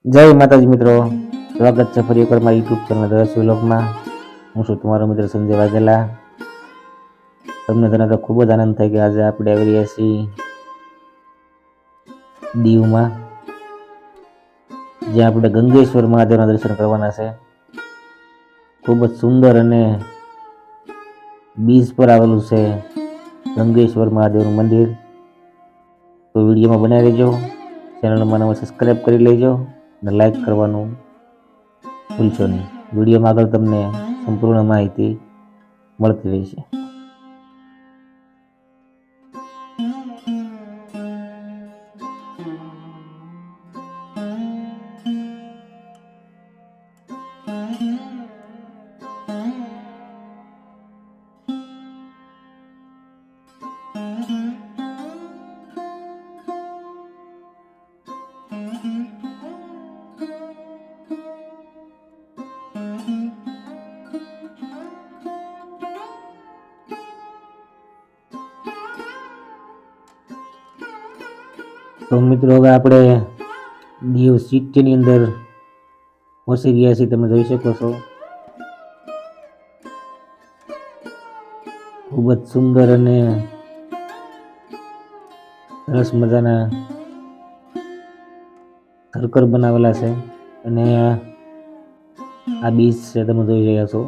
જય માતાજી મિત્રો, સ્વાગત છે ફરી એકવાર મારી યુટ્યુબ ચેનલ રસ વ્લોગમાં. હું છું તમારો મિત્ર સંજય વાઘેલા. તમને તો ખૂબ જ આનંદ થાય કે આજે આપણે આવી રહ્યા છીએ દીવમાં, જ્યાં આપણે ગંગેશ્વર મહાદેવના દર્શન કરવાના છે. ખૂબ જ સુંદર અને બીચ પર આવેલું છે ગંગેશ્વર મહાદેવનું મંદિર. તો વિડીયોમાં બનાવી રહેજો, ચેનલમાં નવા સબસ્ક્રાઈબ કરી લેજો અને લાઈક કરવાનું ભૂલશો નહીં. વિડીયોમાં આગળ તમને સંપૂર્ણ માહિતી મળતી રહેશે. તો મિત્રો, હવે આપણે દીવ સિટીની અંદર પહોંચી ગયા છીએ. તમે જોઈ શકો છો, ખૂબ જ સુંદર અને સરસ મજાના સર્કલ બનાવેલા છે અને આ બીચ છે, તમે જોઈ રહ્યા છો.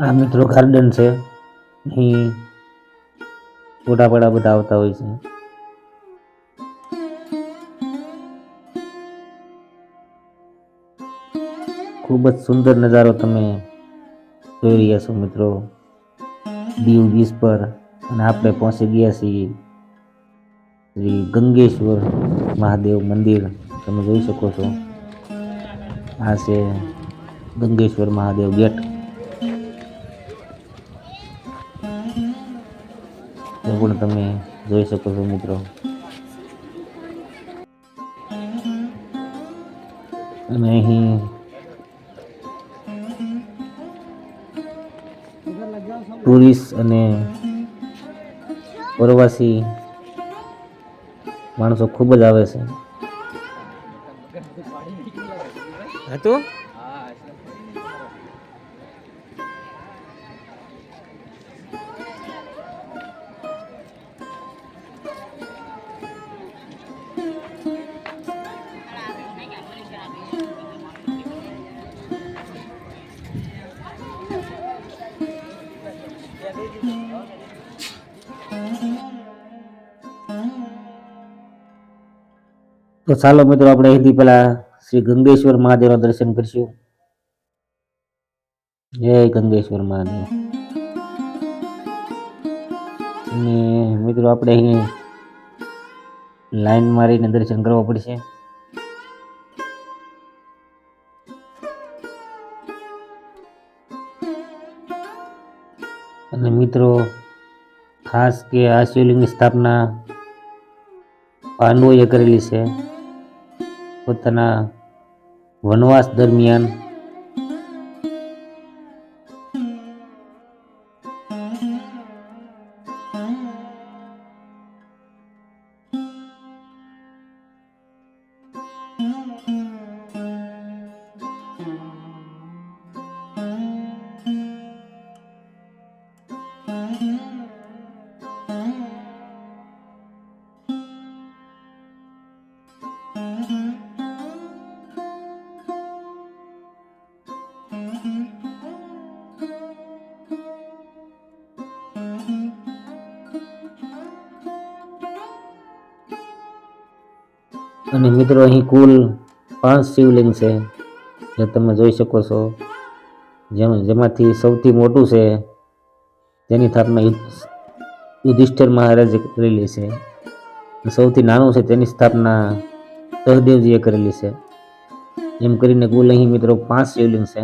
આ મિત્રો ગાર્ડન છે, અહીં ફોટા પડા બધા આવતા હોય છે. ખૂબ જ સુંદર નજારો તમે જોઈ રહ્યા છો મિત્રો દીવ બીચ પર. અને આપણે પહોંચી ગયા છીએ શ્રી ગંગેશ્વર મહાદેવ મંદિર. તમે જોઈ શકો છો, આ છે ગંગેશ્વર મહાદેવ ગેટ. એ પણ તમે જોઈ શકો છો મિત્રો. અને અહીં ટુરિસ્ટ અને પ્રવાસી માણસો ખૂબ જ આવે છે. હતું તો ચાલો મિત્રો, આપણે અહીંથી પેલા શ્રી ગંગેશ્વર મહાદેવના દર્શન કરીશું. જય ગંગેશ્વર મહાદેવ. અને મિત્રો, આપણે અહીં લાઈન મારીને દર્શન કરવા પડશે. અને મિત્રો, ખાસ કે આ શિવલિંગની સ્થાપના પાંડવોએ કરેલી છે પોતાના વનવાસ દરમિયાન. અને મિત્રો, અહીં કુલ 5 શિવલિંગ છે, જે તમે જોઈ શકો છો. જેમાંથી સૌથી મોટું છે તેની સ્થાપના યુધિષ્ઠિર મહારાજે કરેલી છે. સૌથી નાનું છે તેની સ્થાપના સહદેવજીએ કરેલી છે. એમ કરીને કુલ અહીં મિત્રો 5 શિવલિંગ છે.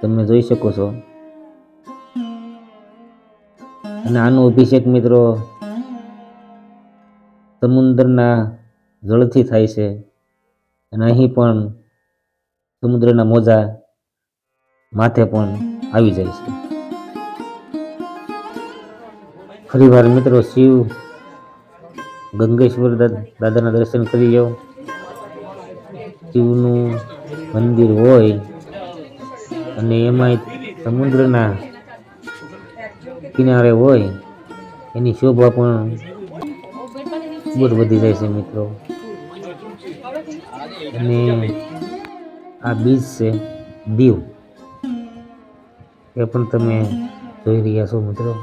તમે જોઈ શકો છો. અને આનો અભિષેક મિત્રો સમુદ્રના જળથી થાય છે. અને અહીં પણ સમુદ્રના મોજા માથે પણ આવી જાય છે. ફરીવાર મિત્રો શિવ ગંગેશ્વર દાદાના દર્શન કરી લો. શિવનું મંદિર હોય અને એમાં સમુદ્રના કિનારે હોય એની શોભા પણ ખૂબ જ વધી જાય છે મિત્રો. અને આ બીચ છે દીવ, એ પણ તમે જોઈ રહ્યા છો મિત્રો.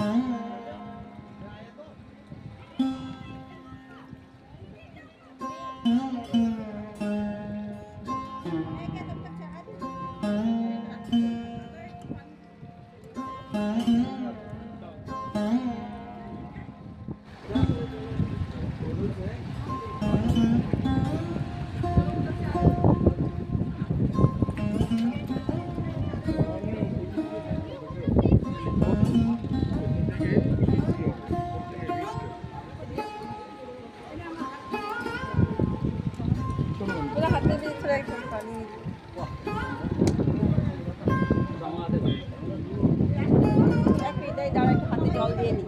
হাতে দিয়ে ছেড়ে একদম পানি এক মিনিট দাঁড়া, একটু হাতে জল দিয়ে নি।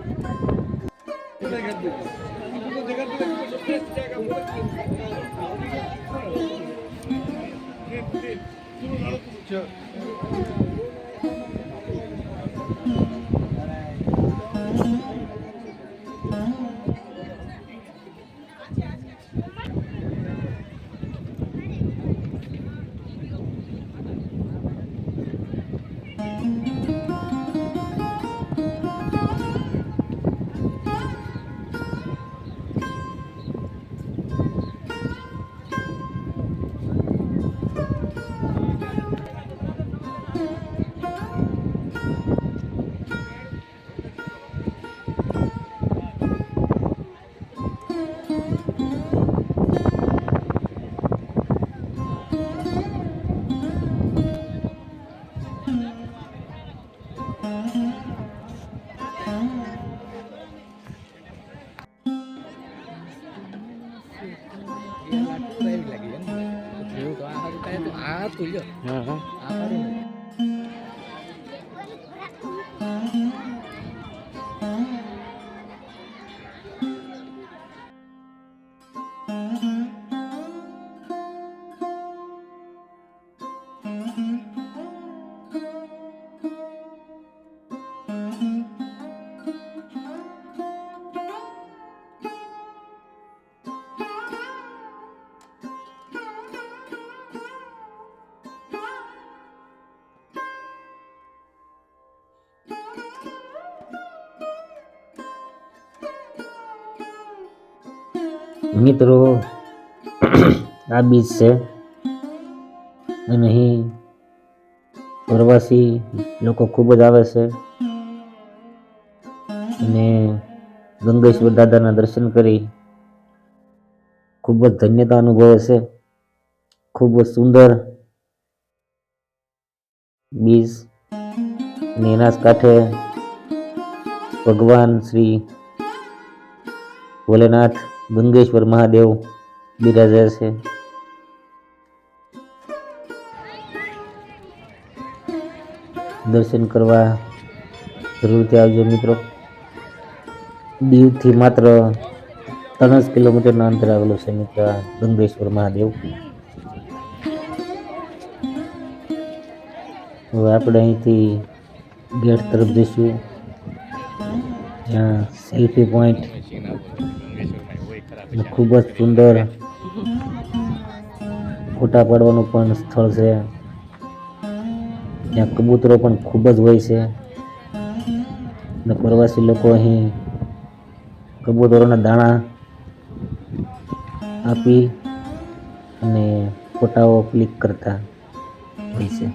મિત્રો આ બીચ છે અને અહીં પ્રવાસી લોકો ખૂબ જ આવે છે અને ગંગેશ્વર દાદાના દર્શન કરી ખૂબ જ ધન્યતા અનુભવે છે. ખૂબ જ સુંદર બીચ અને એના જ કાંઠે ભગવાન શ્રી ભોલેનાથ ગંગેશ્વર મહાદેવ બિરાજે છે. દર્શન કરવા જરૂરથી આવજો મિત્રો. દીવથી માત્ર 3 જ કિલોમીટરના અંતરે આવેલું છે મિત્ર ગંગેશ્વર મહાદેવ. હવે આપણે અહીંથી ગેટ તરફ જઈશું, જ્યાં સેલ્ફી પોઈન્ટ ખૂબ જ સુંદર ફોટા પાડવાનું પણ સ્થળ છે. ત્યાં કબૂતરો પણ ખૂબ જ હોય છે અને પ્રવાસી લોકો અહીં કબૂતરોના દાણા આપી અને ફોટાઓ ક્લિક કરતા હોય છે.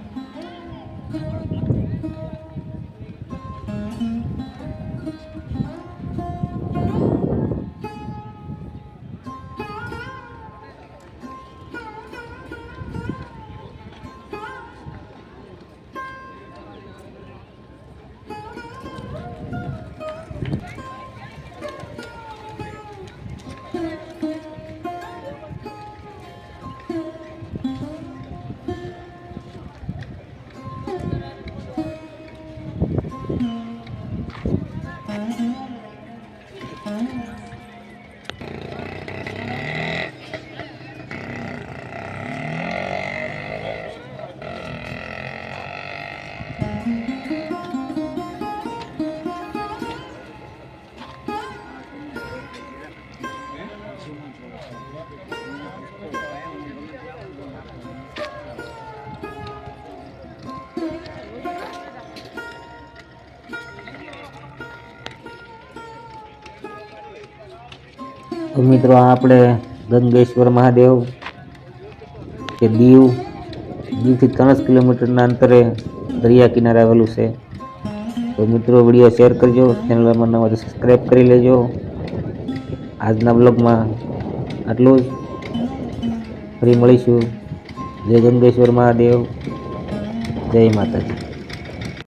તો મિત્રો આ આપણે ગંગેશ્વર મહાદેવ કે દીવથી 3 કિલોમીટરના અંતરે દરિયા કિનારે આવેલું છે. તો મિત્રો વિડીયો શેર કરજો, ચેનલમાં નવા તો સબસ્ક્રાઈબ કરી લેજો. આજના બ્લોગમાં આટલું જ. ફરી મળીશું. જય ગંગેશ્વર મહાદેવ, જય માતાજી.